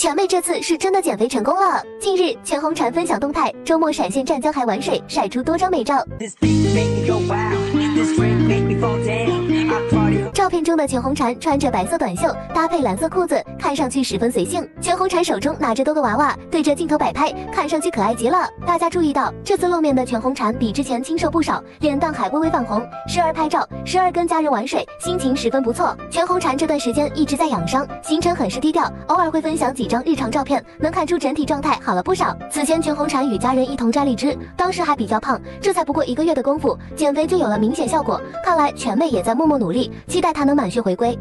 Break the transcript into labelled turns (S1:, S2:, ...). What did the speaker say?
S1: 全妹这次是真的减肥成功了。近日，全红婵分享动态，周末闪现湛江海玩水，晒出多张美照。照片中的全红婵穿着白色短袖，搭配蓝色裤子，看上去十分随性。全红婵手中拿着多个娃娃，对着镜头摆拍，看上去可爱极了。大家注意到，这次露面的全红婵比之前清瘦不少，脸蛋还微微泛红，时而拍照，时而跟家人玩水，心情十分不错。全红婵这段时间一直在养伤，行程很是低调，偶尔会分享几张日常照片，能看出整体状态好了不少。此前全红婵与家人一同摘荔枝，当时还比较胖，这才不过1个月的功夫，减肥就有了明显效果。看来全妹也在默默努力，期待她能满血回归。